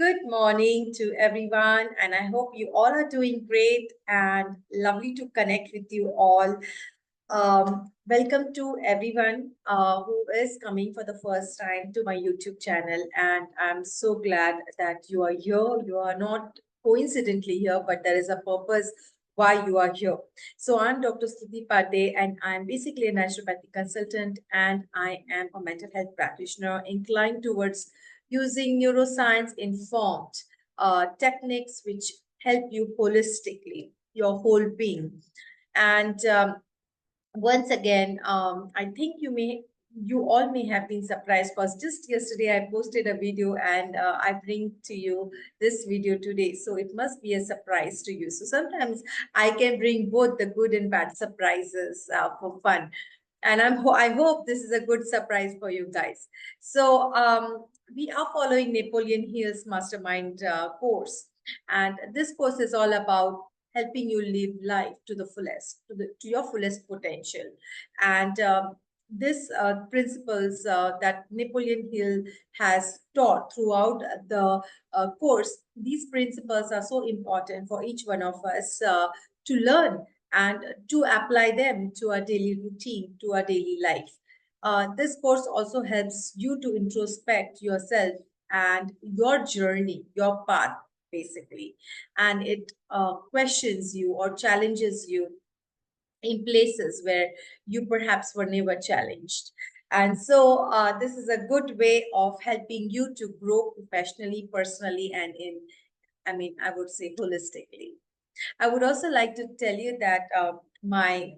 Good morning to everyone, and I hope you all are doing great and lovely to connect with you all. Welcome to everyone who is coming for the first time to my YouTube channel, and I'm so glad that you are here. You are not coincidentally here, but there is a purpose why you are here. So I'm Dr. Stuti Pate, and I'm basically a naturopathic consultant, and I am a mental health practitioner inclined towards using neuroscience informed techniques which help you holistically, your whole being. And once again, I think you all may have been surprised because just yesterday I posted a video and I bring to you this video today. So it must be a surprise to you. So sometimes I can bring both the good and bad surprises for fun. And I hope this is a good surprise for you guys. So we are following Napoleon Hill's Mastermind course. And this course is all about helping you live life to the fullest, to your fullest potential. And this principles that Napoleon Hill has taught throughout the course, these principles are so important for each one of us to learn and to apply them to our daily routine, to our daily life. This course also helps you to introspect yourself and your journey, your path, basically. And it questions you or challenges you in places where you perhaps were never challenged. And so this is a good way of helping you to grow professionally, personally, and I would say holistically. I would also like to tell you that my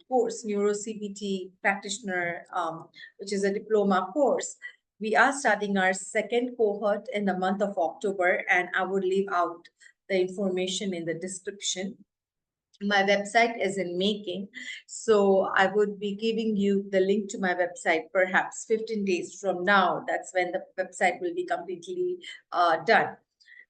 course, Neuro CBT Practitioner, which is a diploma course, we are starting our second cohort in the month of October, and I would leave out the information in the description. My website is in making, so I would be giving you the link to my website perhaps 15 days from now. That's when the website will be completely done.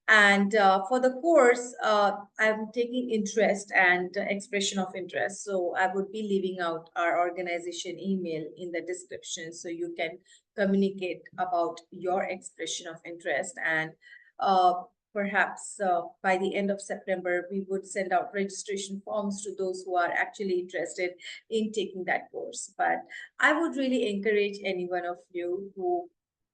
And for the course, I'm taking interest and expression of interest. So I would be leaving out our organization email in the description so you can communicate about your expression of interest. And uh, perhaps by the end of September, we would send out registration forms to those who are actually interested in taking that course. But I would really encourage any one of you who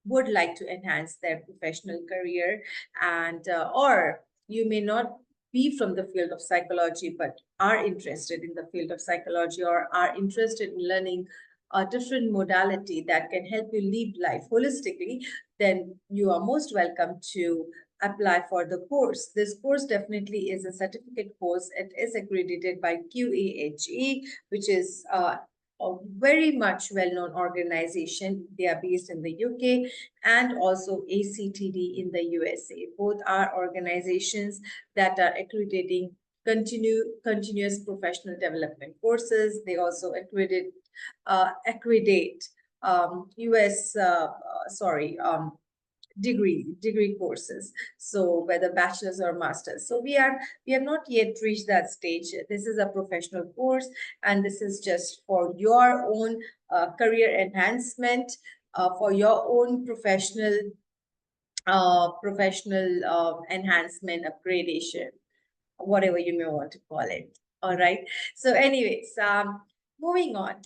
would like to enhance their professional career and or you may not be from the field of psychology but are interested in the field of psychology or are interested in learning a different modality that can help you live life holistically, then you are most welcome to apply for the course. This course definitely is a certificate course. It is accredited by QAHE, which is a very much well-known organization. They are based in the UK and also ACTD in the USA. Both are organizations that are accrediting continuous professional development courses. They also accredit US degree courses, so whether bachelor's or master's. So we have not yet reached that stage. This is a professional course and this is just for your own career enhancement, for your own professional enhancement, upgradation, whatever you may want to call it. All right. So anyways, moving on.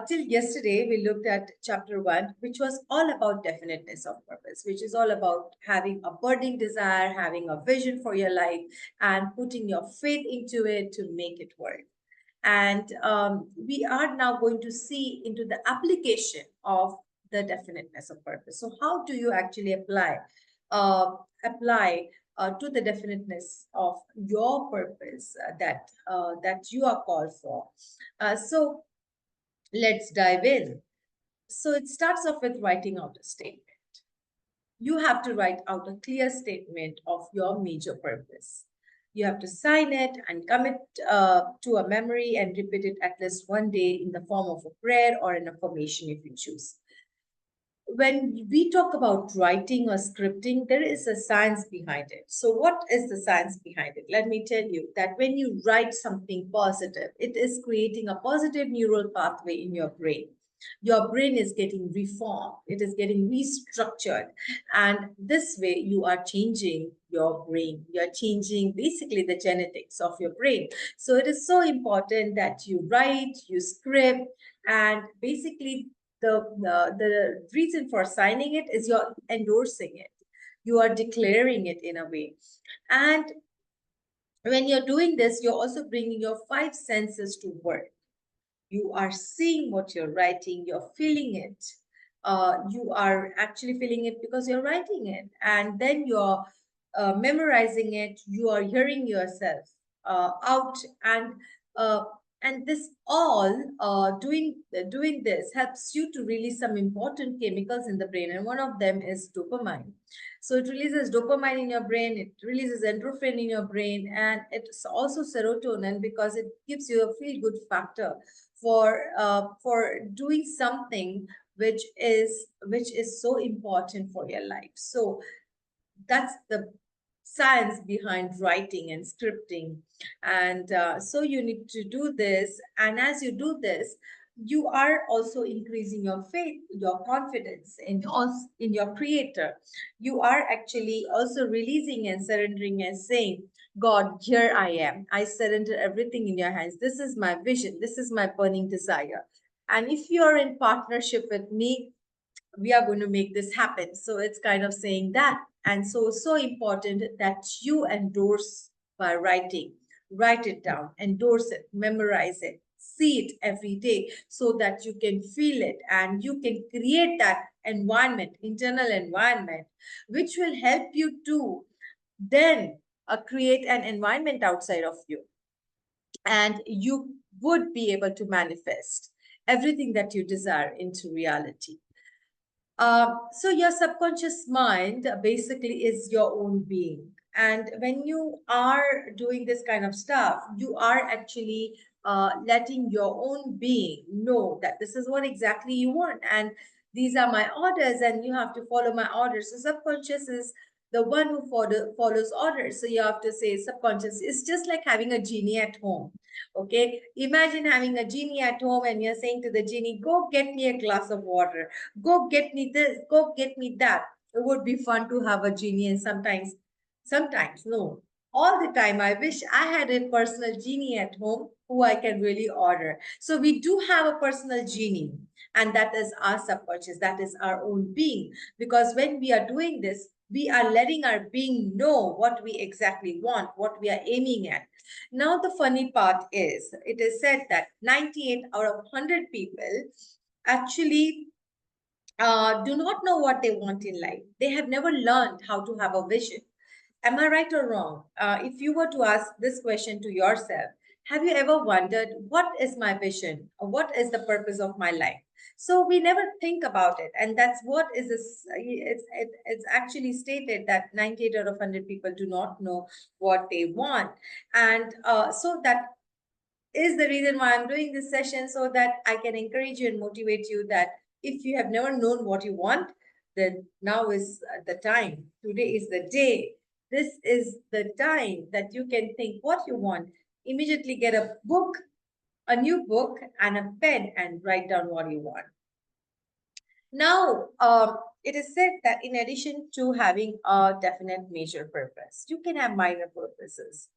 Till yesterday, we looked at chapter 1, which was all about definiteness of purpose, which is all about having a burning desire, having a vision for your life, and putting your faith into it to make it work. And we are now going to see into the application of the definiteness of purpose. So how do you actually apply to the definiteness of your purpose that you are called for? So let's dive in. So it starts off with writing out a statement. You have to write out a clear statement of your major purpose. You have to sign it and commit to a memory and repeat it at least one day in the form of a prayer or an affirmation if you choose. When we talk about writing or scripting, there is a science behind it. So, what is the science behind it? Let me tell you that when you write something positive, it is creating a positive neural pathway in your brain. Your brain is getting reformed, it is getting restructured. And this way, you are changing your brain. You're changing basically the genetics of your brain. So it is so important that you write, you script, and basically the reason for signing it is you're endorsing it. You are declaring it in a way. And when you're doing this, you're also bringing your five senses to work. You are seeing what you're writing, you're feeling it. You are actually feeling it because you're writing it, and then you're memorizing it. You are hearing yourself out, uh, and this all doing this helps you to release some important chemicals in the brain, and one of them is dopamine. So it releases dopamine in your brain, it releases endorphin in your brain, and it's also serotonin because it gives you a feel good factor for doing something which is so important for your life. So that's the science behind writing and scripting. And so you need to do this, and as you do this, you are also increasing your faith, your confidence in your creator. You are actually also releasing and surrendering and saying, God, here I am, I surrender everything in your hands. This is my vision, this is my burning desire, and if you are in partnership with me, we are going to make this happen. So it's kind of saying that. And so important that you endorse by writing. Write it down, endorse it, memorize it, see it every day so that you can feel it and you can create that environment, internal environment, which will help you to then create an environment outside of you. And you would be able to manifest everything that you desire into reality. So your subconscious mind basically is your own being. And when you are doing this kind of stuff, you are actually letting your own being know that this is what exactly you want. And these are my orders, and you have to follow my orders. So subconscious is the one who follows orders. So you have to say subconscious. It's just like having a genie at home. Okay. Imagine having a genie at home and you're saying to the genie, go get me a glass of water, go get me this, go get me that. It would be fun to have a genie, and sometimes, no, all the time, I wish I had a personal genie at home who I can really order. So we do have a personal genie, and that is our subconscious, that is our own being. Because when we are doing this, we are letting our being know what we exactly want, what we are aiming at. Now, the funny part is, it is said that 98 out of 100 people actually do not know what they want in life. They have never learned how to have a vision. Am I right or wrong? If you were to ask this question to yourself, have you ever wondered, what is my vision? Or what is the purpose of my life? So we never think about it. And that's what is this. It's actually stated that 98 out of 100 people do not know what they want. And so that is the reason why I'm doing this session, so that I can encourage you and motivate you that if you have never known what you want, then now is the time. Today is the day. This is the time that you can think what you want. Immediately get a book, a new book, and a pen and write down what you want. Now, it is said that in addition to having a definite major purpose, you can have minor purposes.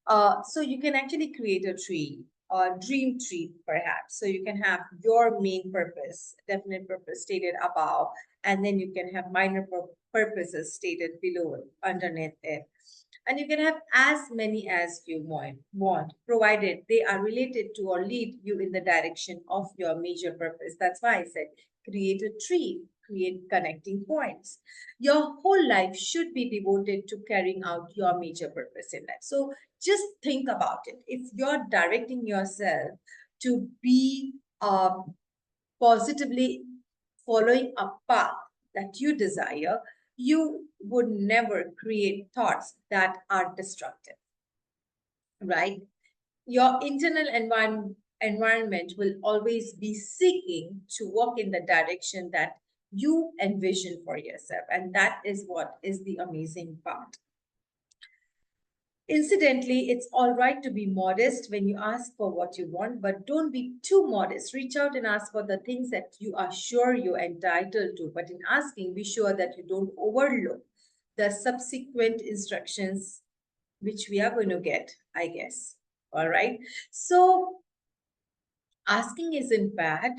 So you can actually create a tree, a dream tree, perhaps. So you can have your main purpose, definite purpose stated above, and then you can have minor purposes stated below, underneath it. And you can have as many as you want, provided they are related to or lead you in the direction of your major purpose. That's why I said create a tree, create connecting points. Your whole life should be devoted to carrying out your major purpose in life. So just think about it. If you're directing yourself to be positively following a path that you desire, you would never create thoughts that are destructive, right? Your internal environment will always be seeking to walk in the direction that you envision for yourself. And that is what is the amazing part. Incidentally, it's all right to be modest when you ask for what you want, but don't be too modest. Reach out and ask for the things that you are sure you're entitled to. But in asking, be sure that you don't overlook the subsequent instructions which we are going to get, I guess. All right. So asking isn't bad.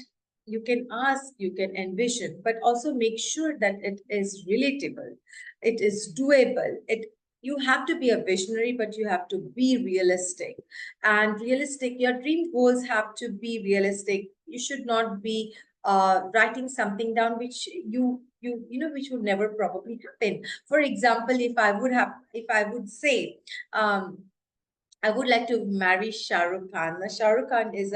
You can ask, you can envision, but also make sure that it is relatable, it is doable. It You have to be a visionary, but you have to be realistic. And realistic, your dream goals have to be realistic. You should not be writing something down which which would never probably happen. For example, if I would say, I would like to marry Shah Rukh Khan. Now, Shah Rukh Khan is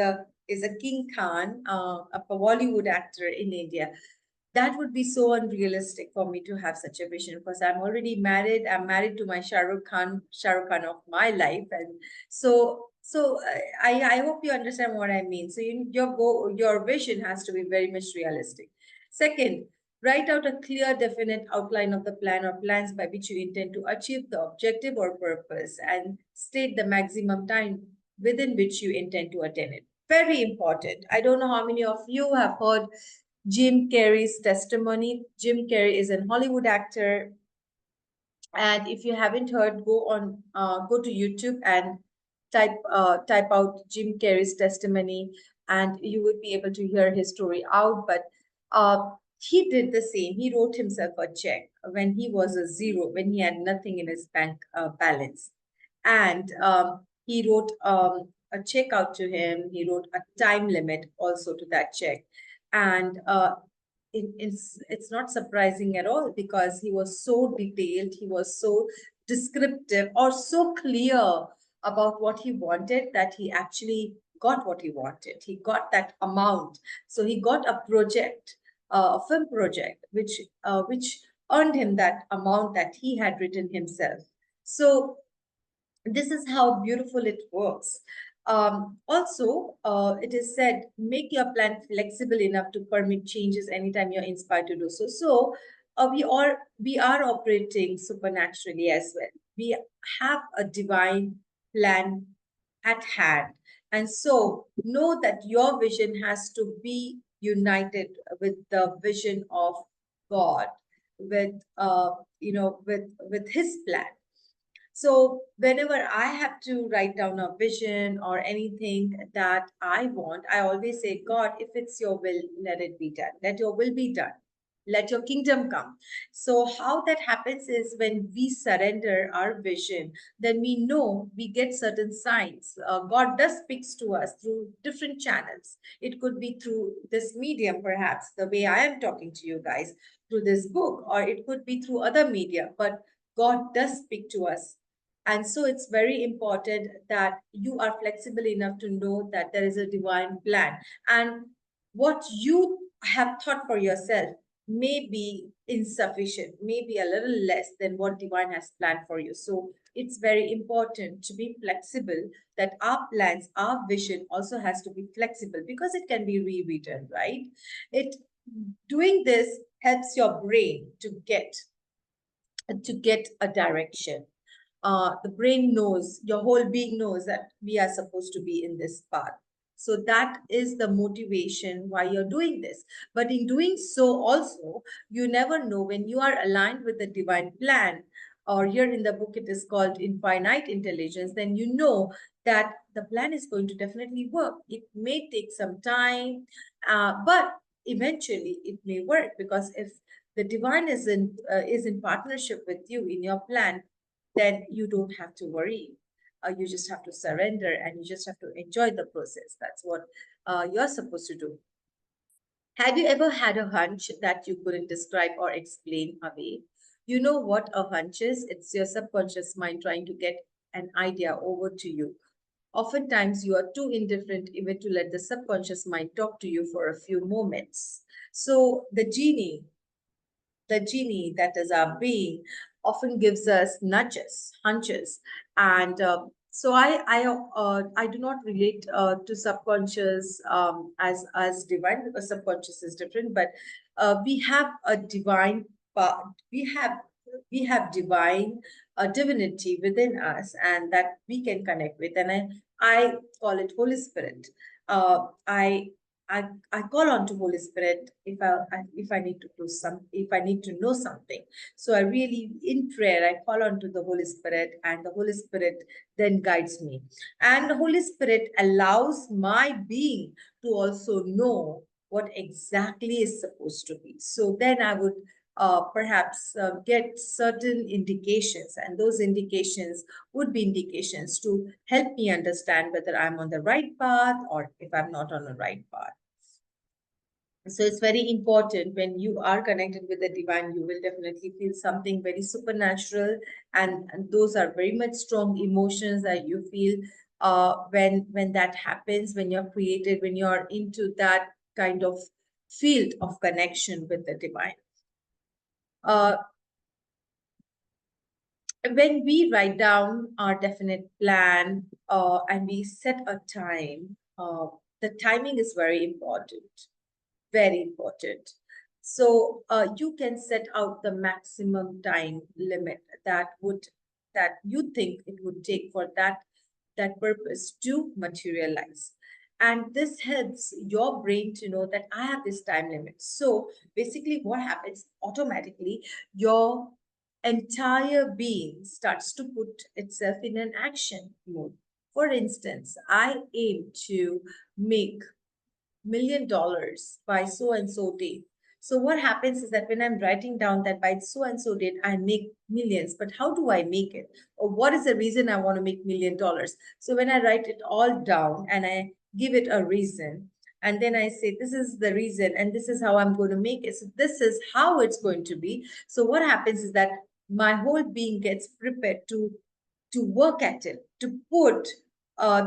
a King Khan, a Bollywood actor in India. That would be so unrealistic for me to have such a vision because I'm already married. I'm married to my Shah Rukh Khan of my life, and I hope you understand what I mean. So your vision has to be very much realistic. Second, write out a clear, definite outline of the plan or plans by which you intend to achieve the objective or purpose, and state the maximum time within which you intend to attain it. Very important. I don't know how many of you have heard Jim Carrey's testimony. Jim Carrey is an Hollywood actor, and if you haven't heard, go to YouTube and type out Jim Carrey's testimony, and you would be able to hear his story out. But he did the same. He wrote himself a check when he was a zero, when he had nothing in his bank balance, and he wrote a check out to him. He wrote a time limit also to that check, and it's not surprising at all because he was so detailed, he was so descriptive or so clear about what he wanted that he actually got what he wanted. He got that amount. So he got a project, a film project, which earned him that amount that he had written himself. So this is how beautiful it works. Also, it is said, make your plan flexible enough to permit changes anytime you're inspired to do so. So, we are operating supernaturally as well. We have a divine plan at hand, and so know that your vision has to be united with the vision of God, with with His plan. So whenever I have to write down a vision or anything that I want, I always say, God, if it's your will, let it be done. Let your will be done. Let your kingdom come. So how that happens is when we surrender our vision, then we know we get certain signs. God does speaks to us through different channels. It could be through this medium, perhaps the way I am talking to you guys, through this book, or it could be through other media. But God does speak to us, and so it's very important that you are flexible enough to know that there is a divine plan. And what you have thought for yourself may be insufficient, may be a little less than what divine has planned for you. So it's very important to be flexible, that our plans, our vision also has to be flexible because it can be rewritten, right? It Doing this helps your brain to get a direction. The brain knows, your whole being knows that we are supposed to be in this path. So that is the motivation why you're doing this. But in doing so, also, you never know when you are aligned with the divine plan, or here in the book it is called infinite intelligence, then you know that the plan is going to definitely work. It may take some time, but eventually it may work, because if the divine is in partnership with you in your plan, then you don't have to worry. You just have to surrender and you just have to enjoy the process. That's what you're supposed to do. Have you ever had a hunch that you couldn't describe or explain away? You know what a hunch is? It's your subconscious mind trying to get an idea over to you. Oftentimes, you are too indifferent even to let the subconscious mind talk to you for a few moments. So, the genie that is our being often gives us nudges, hunches, and I do not relate to subconscious as divine, because subconscious is different. But we have a divine part. We have we have divine divinity within us, and that we can connect with. And I call it Holy Spirit. uh, I, I call on to Holy Spirit if I need to do some, if I need to know something. So I really, in prayer, I call on to the Holy Spirit, and the Holy Spirit then guides me. And the Holy Spirit allows my being to also know what exactly is supposed to be. So then I would perhaps get certain indications, and those indications would be indications to help me understand whether I'm on the right path or if I'm not on the right path. So it's very important when you are connected with the divine, you will definitely feel something very supernatural, and those are very much strong emotions that you feel when that happens, when you're created, when you're into that kind of field of connection with the divine. Uh, when we write down our definite plan and we set a time, the timing is very important, very important. So you can set out the maximum time limit that you think it would take for that purpose to materialize. And this helps your brain to know that I have this time limit. So basically, what happens automatically, your entire being starts to put itself in an action mode. For instance, I aim to make $1 million by so and so date. So what happens is that when I'm writing down that by so and so date I make millions, but how do I make it? Or what is the reason I want to make $1 million? So when I write it all down and I give it a reason, and then I say this is the reason and this is how I'm going to make it. So this is how it's going to be. So what happens is that my whole being gets prepared to work at it, to put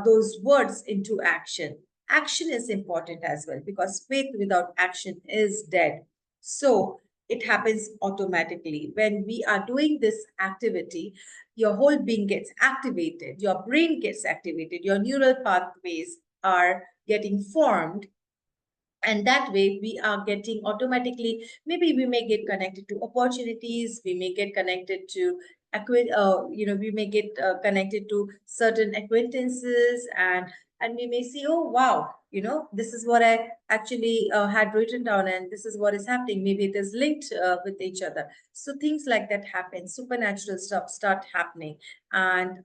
those words into action. Action is important as well, because faith without action is dead. So it happens automatically. When we are doing this activity, your whole being gets activated, your brain gets activated, your neural pathways are getting formed, and that way we are getting automatically, maybe we may get connected to opportunities, we may get connected to we may get connected to certain acquaintances, and we may see, oh wow, this is what I actually had written down, and this is what is happening. Maybe it is linked with each other. So things like that happen, supernatural stuff start happening, and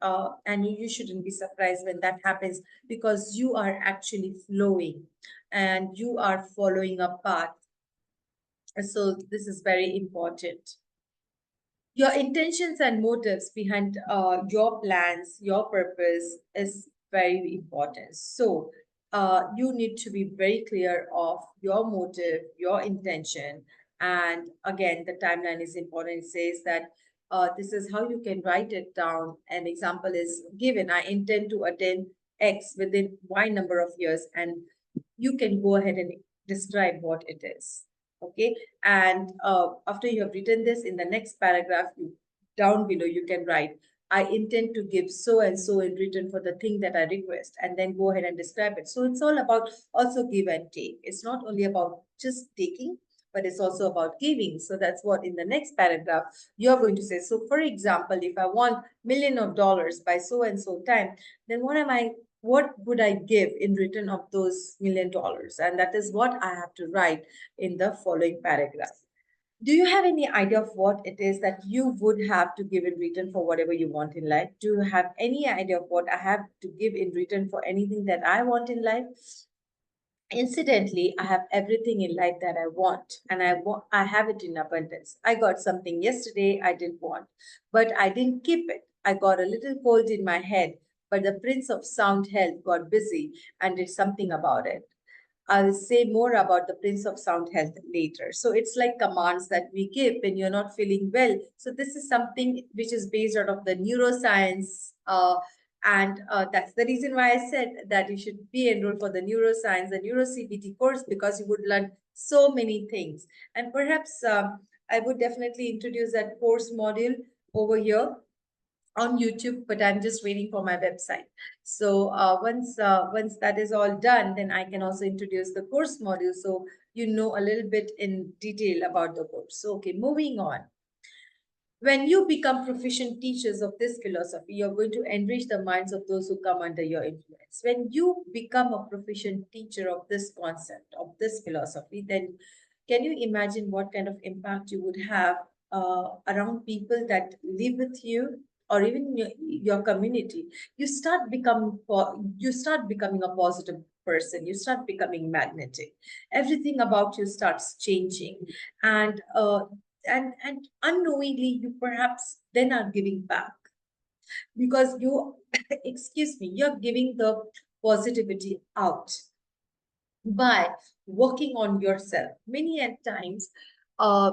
you shouldn't be surprised when that happens, because you are actually flowing and you are following a path. So this is very important. Your intentions and motives behind your plans, your purpose is very important. So you need to be very clear of your motive, your intention. And again, the timeline is important. It says that this is how you can write it down. An example is given: I intend to attend X within Y number of years, and you can go ahead and describe what it is. Okay. And after you have written this, in the next paragraph, down below, you can write, I intend to give so and so in return for the thing that I request, and then go ahead and describe it. So it's all about also give and take. It's not only about just taking, but it's also about giving. So that's what in the next paragraph you're going to say. So for example, if I want $1 million by so and so time, then what would I give in return of those $1 million? And that is what I have to write in the following paragraph. Do you have any idea of what it is that you would have to give in return for whatever you want in life? Do you have any idea of what I have to give in return for anything that I want in life? Incidentally, I have everything in life that I want, and I have it in abundance. I got something yesterday I didn't want, but I didn't keep it. I got a little cold in my head, but the Prince of Sound Health got busy and did something about it. I'll say more about the Prince of Sound Health later. So it's like commands that we give when you're not feeling well. So this is something which is based out of the neuroscience. And that's the reason why I said that you should be enrolled for the neuroscience, the neuro-CBT course, because you would learn so many things. And perhaps I would definitely introduce that course module over here on YouTube, but I'm just waiting for my website. So once that is all done, then I can also introduce the course module, so you know a little bit in detail about the course. So okay, moving on. When you become proficient teachers of this philosophy, you're going to enrich the minds of those who come under your influence. When you become a proficient teacher of this concept, of this philosophy, then can you imagine what kind of impact you would have around people that live with you, or even your community? You start becoming a positive person. You start becoming magnetic. Everything about you starts changing, and unknowingly you perhaps then are giving back, because you excuse me, you're giving the positivity out by working on yourself. Many at times, uh,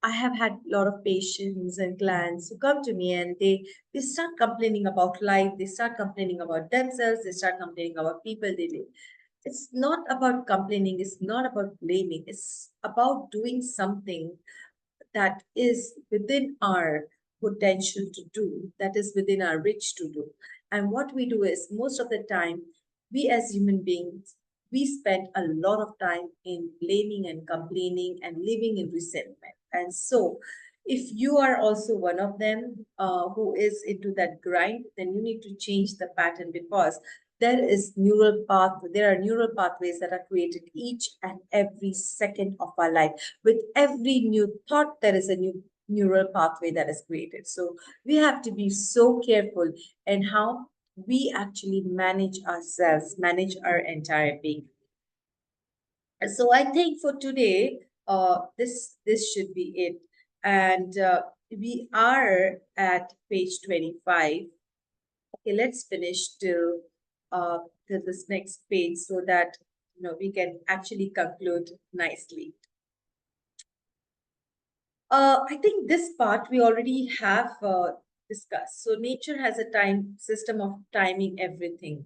I have had a lot of patients and clients who come to me, and they start complaining about life, they start complaining about themselves, they start complaining about people they live. It's not about complaining, it's not about blaming, it's about doing something that is within our potential to do, that is within our reach to do. And what we do is, most of the time, we as human beings, we spend a lot of time in blaming and complaining and living in resentment. And so, if you are also one of them who is into that grind, then you need to change the pattern, because there are neural pathways that are created each and every second of our life. With every new thought, there is a new neural pathway that is created. So we have to be so careful in how we actually manage ourselves, manage our entire being. So I think for today, this should be it. And we are at page 25. Okay, let's finish till this next page, so that we can actually conclude nicely. I think this part we already have discussed. So nature has a time system of timing everything.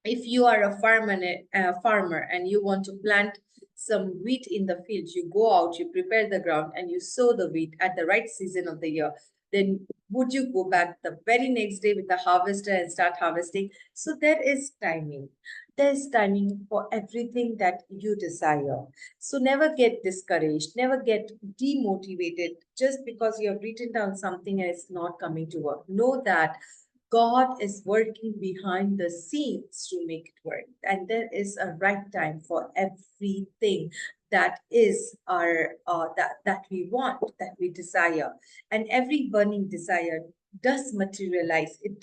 If you are a farmer and you want to plant some wheat in the field, you go out, you prepare the ground, and you sow the wheat at the right season of the year. Then would you go back the very next day with the harvester and start harvesting? So there is timing. There's timing for everything that you desire. So never get discouraged, never get demotivated just because you have written down something and it's not coming to work. Know that God is working behind the scenes to make it work. And there is a right time for everything that is our that we want, that we desire. And every burning desire does materialize. It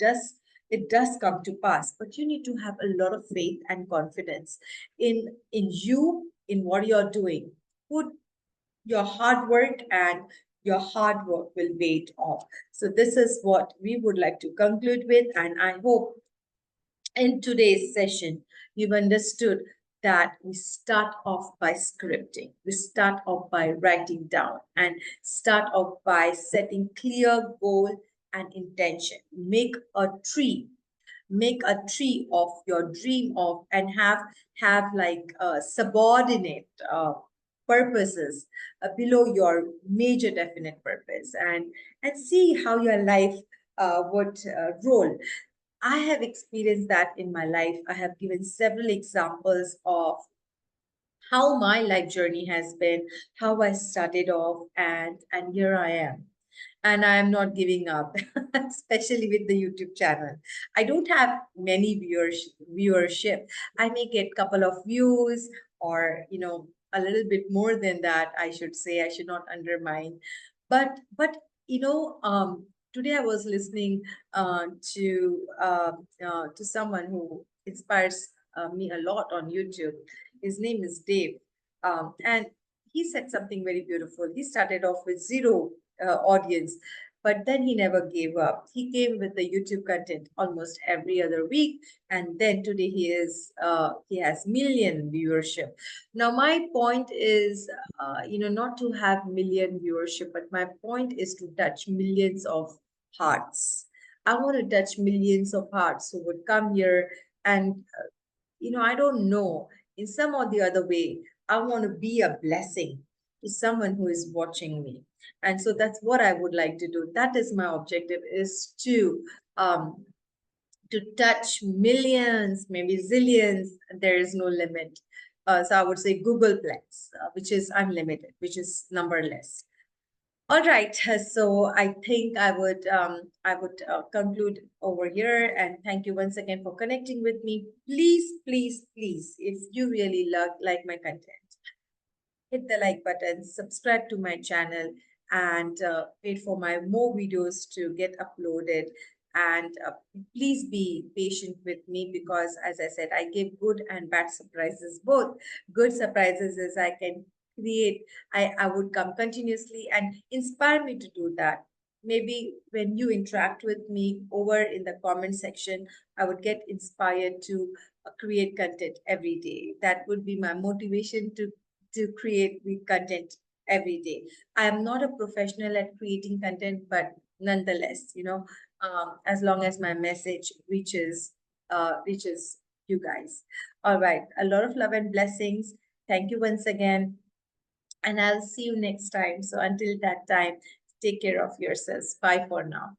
does come to pass. But you need to have a lot of faith and confidence in you, in what you're doing. Put your hard work, and your hard work will pay it off. So this is what we would like to conclude with, and I hope in today's session you've understood that we start off by scripting, we start off by writing down, and start off by setting clear goal and intention. Make a tree of your dream of, and have like subordinate purposes below your major definite purpose, and see how your life would roll. I have experienced that in my life. I have given several examples of how my life journey has been, how I started off, and here I am. And I am not giving up, especially with the YouTube channel. I don't have many viewership. I may get couple of views, or a little bit more than that, I should say. I should not undermine. But today I was listening to someone who inspires me a lot on YouTube. His name is Dave, and he said something very beautiful. He started off with zero audience, but then he never gave up. He came with the YouTube content almost every other week, and then today he has million viewership. Now my point is, not to have million viewership, but my point is to touch millions of hearts. I want to touch millions of hearts who would come here, and I don't know, in some or the other way, I want to be a blessing to someone who is watching me. And so that's what I would like to do. That is my objective, is um to touch millions, maybe zillions. There is no limit. So I would say Googleplex, which is unlimited, which is numberless. All right, so I think I would conclude over here, and thank you once again for connecting with me. Please, please, please, if you really like my content, hit the like button, subscribe to my channel, and wait for my more videos to get uploaded. And please be patient with me because, as I said, I give good and bad surprises. Both good surprises is I can create, I would come continuously and inspire me to do that. Maybe when you interact with me over in the comment section, I would get inspired to create content every day. That would be my motivation to create the content every day. I am not a professional at creating content, but nonetheless, as long as my message reaches you guys. All right, a lot of love and blessings. Thank you once again, and I'll see you next time. So until that time, take care of yourselves. Bye for now.